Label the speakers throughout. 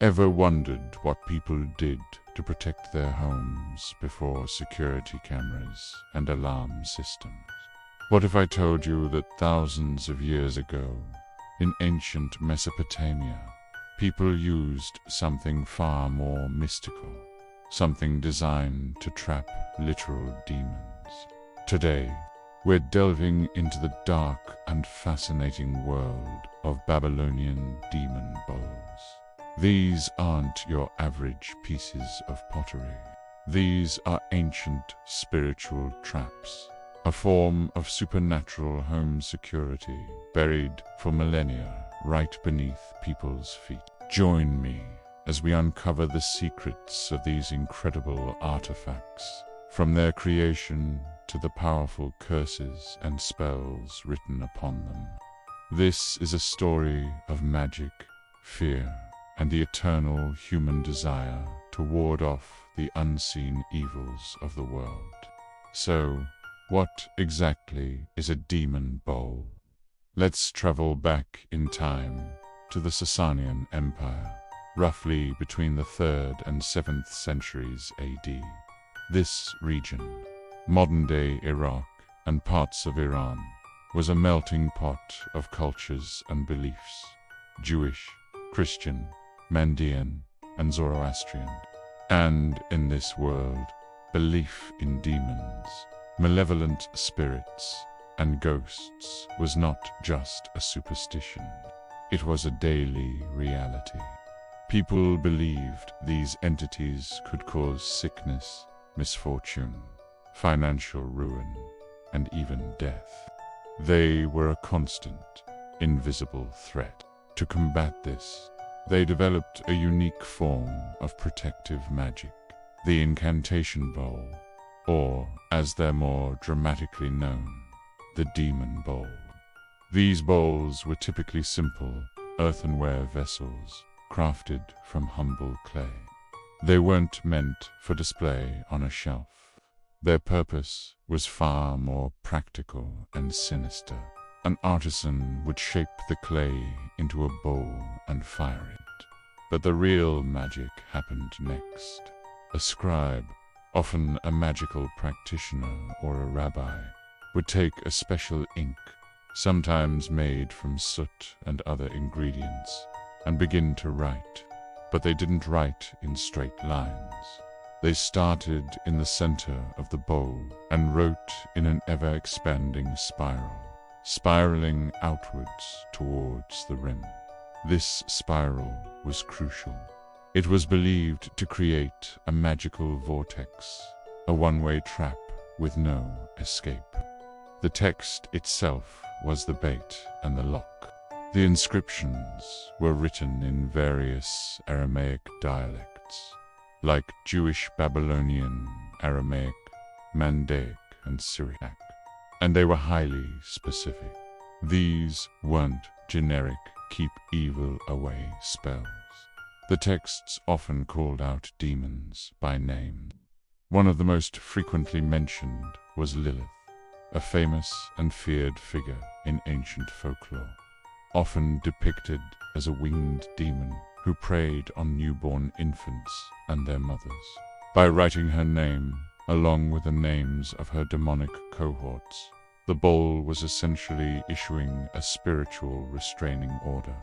Speaker 1: Ever wondered what people did to protect their homes before security cameras and alarm systems? What if I told you that thousands of years ago, in ancient Mesopotamia, people used something far more mystical, something designed to trap literal demons? Today, we're delving into the dark and fascinating world of Babylonian Demon Bowls. These aren't your average pieces of pottery. These are ancient spiritual traps, a form of supernatural home security buried for millennia right beneath people's feet. Join me as we uncover the secrets of these incredible artifacts, from their creation to the powerful curses and spells written upon them. This is a story of magic, fear, and the eternal human desire to ward off the unseen evils of the world. So, what exactly is a demon bowl? Let's travel back in time to the Sasanian Empire, roughly between the 3rd and 7th centuries AD. This region, modern-day Iraq and parts of Iran, was a melting pot of cultures and beliefs: Jewish, Christian, Mandean, and Zoroastrian. And in this world, belief in demons, malevolent spirits, and ghosts was not just a superstition. It was a daily reality. People believed these entities could cause sickness, misfortune, financial ruin, and even death. They were a constant, invisible threat. To combat this, they developed a unique form of protective magic, the incantation bowl, or, as they're more dramatically known, the demon bowl. These bowls were typically simple, earthenware vessels crafted from humble clay. They weren't meant for display on a shelf. Their purpose was far more practical and sinister. An artisan would shape the clay into a bowl and fire it. But the real magic happened next. A scribe, often a magical practitioner or a rabbi, would take a special ink, sometimes made from soot and other ingredients, and begin to write. But they didn't write in straight lines. They started in the center of the bowl and wrote in an ever-expanding spiral, spiraling outwards towards the rim. This spiral was crucial. It was believed to create a magical vortex, a one-way trap with no escape. The text itself was the bait and the lock. The inscriptions were written in various Aramaic dialects, like Jewish, Babylonian, Aramaic, Mandaic, and Syriac, and they were highly specific. These weren't generic keep evil away spells. The texts often called out demons by name. One of the most frequently mentioned was Lilith, a famous and feared figure in ancient folklore, often depicted as a winged demon who preyed on newborn infants and their mothers. By writing her name, along with the names of her demonic cohorts, the bowl was essentially issuing a spiritual restraining order.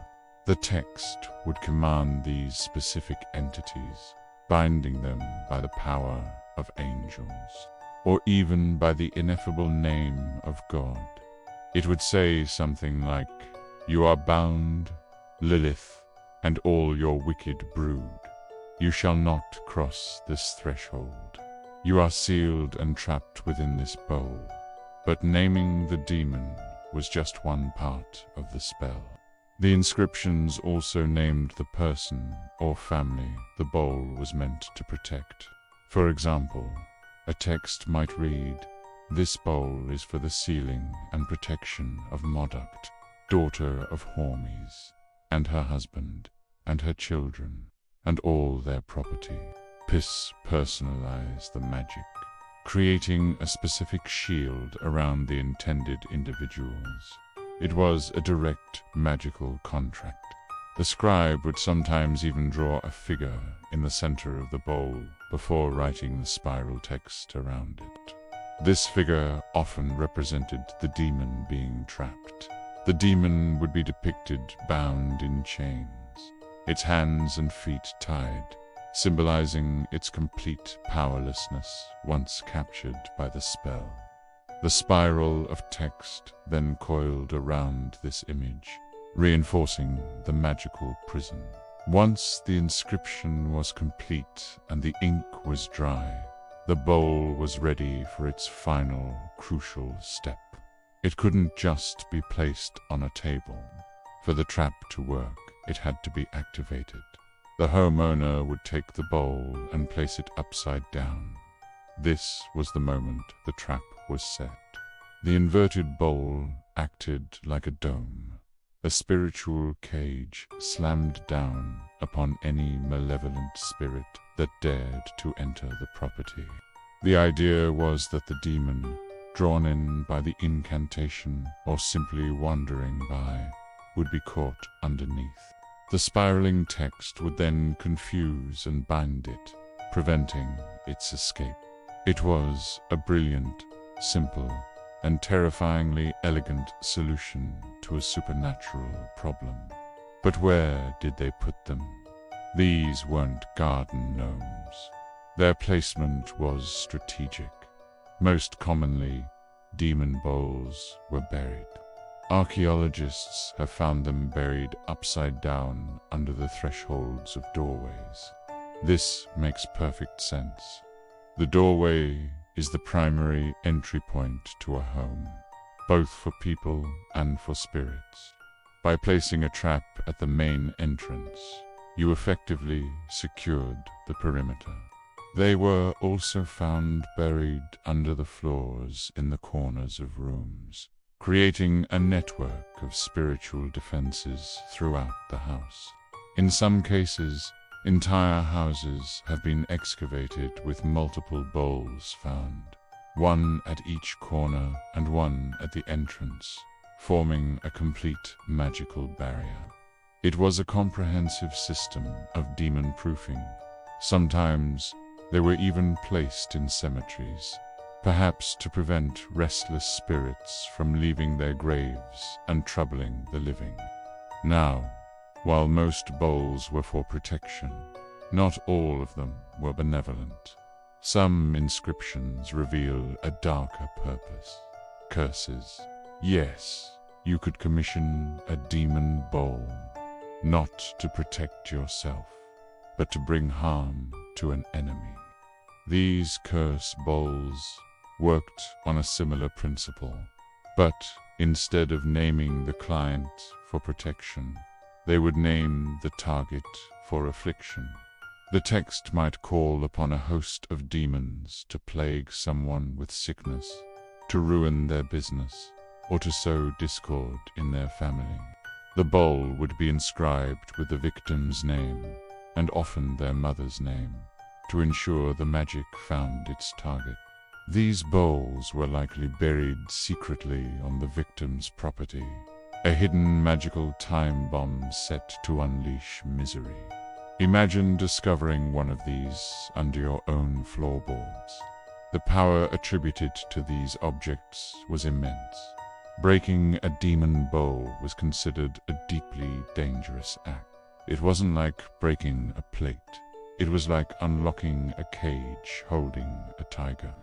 Speaker 1: The text would command these specific entities, binding them by the power of angels, or even by the ineffable name of God. It would say something like, "You are bound, Lilith, and all your wicked brood. You shall not cross this threshold. You are sealed and trapped within this bowl." But naming the demon was just one part of the spell. The inscriptions also named the person or family the bowl was meant to protect. For example, a text might read, "This bowl is for the sealing and protection of Modoc, daughter of Hormes, and her husband, and her children, and all their property." This personalized the magic, creating a specific shield around the intended individuals. It was a direct magical contract. The scribe would sometimes even draw a figure in the center of the bowl before writing the spiral text around it. This figure often represented the demon being trapped. The demon would be depicted bound in chains, its hands and feet tied, symbolizing its complete powerlessness once captured by the spell. The spiral of text then coiled around this image, reinforcing the magical prison. Once the inscription was complete and the ink was dry, the bowl was ready for its final, crucial step. It couldn't just be placed on a table. For the trap to work, it had to be activated. The homeowner would take the bowl and place it upside down. This was the moment the trap was set. The inverted bowl acted like a dome, a spiritual cage slammed down upon any malevolent spirit that dared to enter the property. The idea was that the demon, drawn in by the incantation or simply wandering by, would be caught underneath. The spiraling text would then confuse and bind it, preventing its escape. It was a brilliant, simple, and terrifyingly elegant solution to a supernatural problem. But where did they put them? These weren't garden gnomes. Their placement was strategic. Most commonly, demon bowls were buried. Archaeologists have found them buried upside down under the thresholds of doorways. This makes perfect sense. The doorway is the primary entry point to a home, both for people and for spirits. By placing a trap at the main entrance, you effectively secured the perimeter. They were also found buried under the floors in the corners of rooms, creating a network of spiritual defenses throughout the house. In some cases, entire houses have been excavated with multiple bowls found, one at each corner and one at the entrance, forming a complete magical barrier. It was a comprehensive system of demon-proofing. Sometimes they were even placed in cemeteries, perhaps to prevent restless spirits from leaving their graves and troubling the living. Now, while most bowls were for protection, not all of them were benevolent. Some inscriptions reveal a darker purpose. Curses. Yes, you could commission a demon bowl, not to protect yourself, but to bring harm to an enemy. These curse bowls worked on a similar principle, but instead of naming the client for protection, they would name the target for affliction. The text might call upon a host of demons to plague someone with sickness, to ruin their business, or to sow discord in their family. The bowl would be inscribed with the victim's name, and often their mother's name, to ensure the magic found its target. These bowls were likely buried secretly on the victim's property, a hidden magical time bomb set to unleash misery. Imagine discovering one of these under your own floorboards. The power attributed to these objects was immense. Breaking a demon bowl was considered a deeply dangerous act. It wasn't like breaking a plate. It was like unlocking a cage holding a tiger.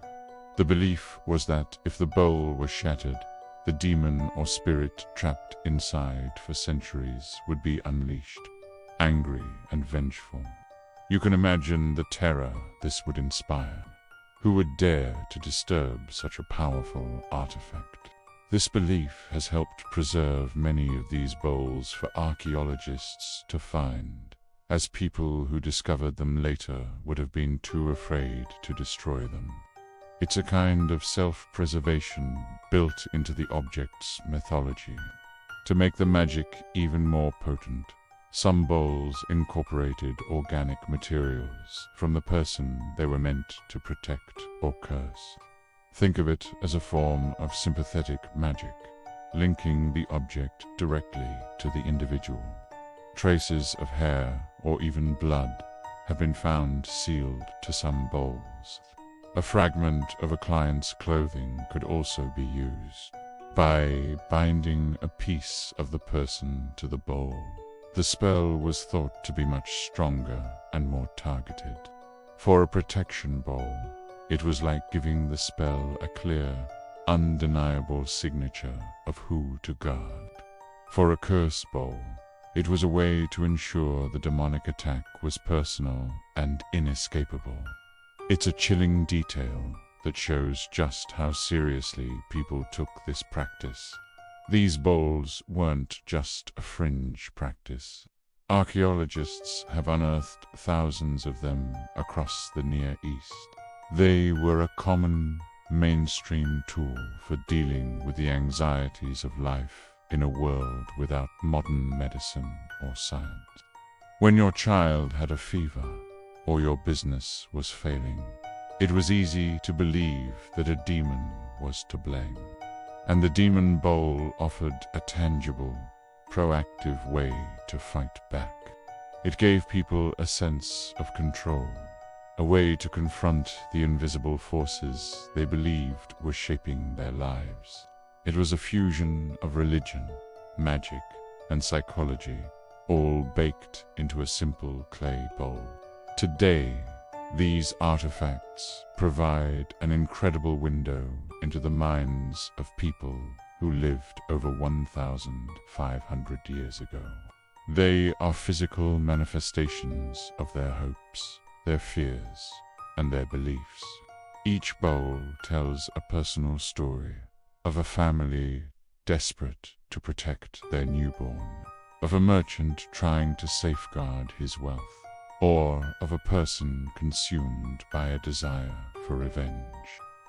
Speaker 1: The belief was that if the bowl was shattered, the demon or spirit trapped inside for centuries would be unleashed, angry and vengeful. You can imagine the terror this would inspire. Who would dare to disturb such a powerful artifact? This belief has helped preserve many of these bowls for archaeologists to find, as people who discovered them later would have been too afraid to destroy them. It's a kind of self-preservation built into the object's mythology. To make the magic even more potent, some bowls incorporated organic materials from the person they were meant to protect or curse. Think of it as a form of sympathetic magic, linking the object directly to the individual. Traces of hair or even blood have been found sealed to some bowls. A fragment of a client's clothing could also be used. By binding a piece of the person to the bowl, the spell was thought to be much stronger and more targeted. For a protection bowl, it was like giving the spell a clear, undeniable signature of who to guard. For a curse bowl, it was a way to ensure the demonic attack was personal and inescapable. It's a chilling detail that shows just how seriously people took this practice. These bowls weren't just a fringe practice. Archaeologists have unearthed thousands of them across the Near East. They were a common, mainstream tool for dealing with the anxieties of life in a world without modern medicine or science. When your child had a fever or your business was failing, it was easy to believe that a demon was to blame. And the demon bowl offered a tangible, proactive way to fight back. It gave people a sense of control, a way to confront the invisible forces they believed were shaping their lives. It was a fusion of religion, magic, and psychology, all baked into a simple clay bowl. Today, these artifacts provide an incredible window into the minds of people who lived over 1,500 years ago. They are physical manifestations of their hopes, their fears, and their beliefs. Each bowl tells a personal story of a family desperate to protect their newborn, of a merchant trying to safeguard his wealth, or of a person consumed by a desire for revenge.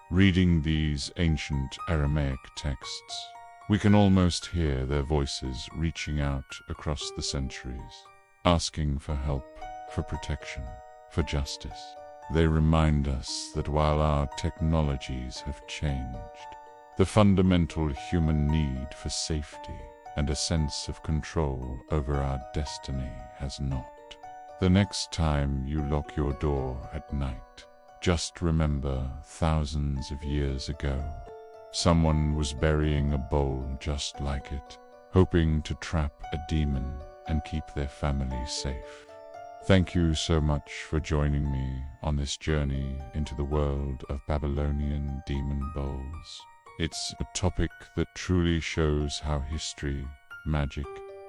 Speaker 1: Reading these ancient Aramaic texts, we can almost hear their voices reaching out across the centuries, asking for help, for protection, for justice. They remind us that while our technologies have changed, the fundamental human need for safety and a sense of control over our destiny has not. The next time you lock your door at night, just remember thousands of years ago, someone was burying a bowl just like it, hoping to trap a demon and keep their family safe. Thank you so much for joining me on this journey into the world of Babylonian Demon Bowls. It's a topic that truly shows how history, magic,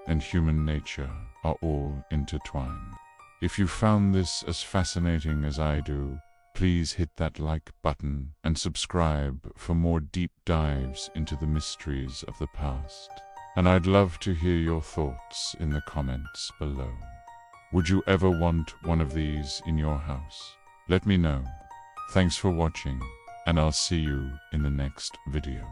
Speaker 1: and human nature are all intertwined. If you found this as fascinating as I do, please hit that like button and subscribe for more deep dives into the mysteries of the past. And I'd love to hear your thoughts in the comments below. Would you ever want one of these in your house? Let me know. Thanks for watching, and I'll see you in the next video.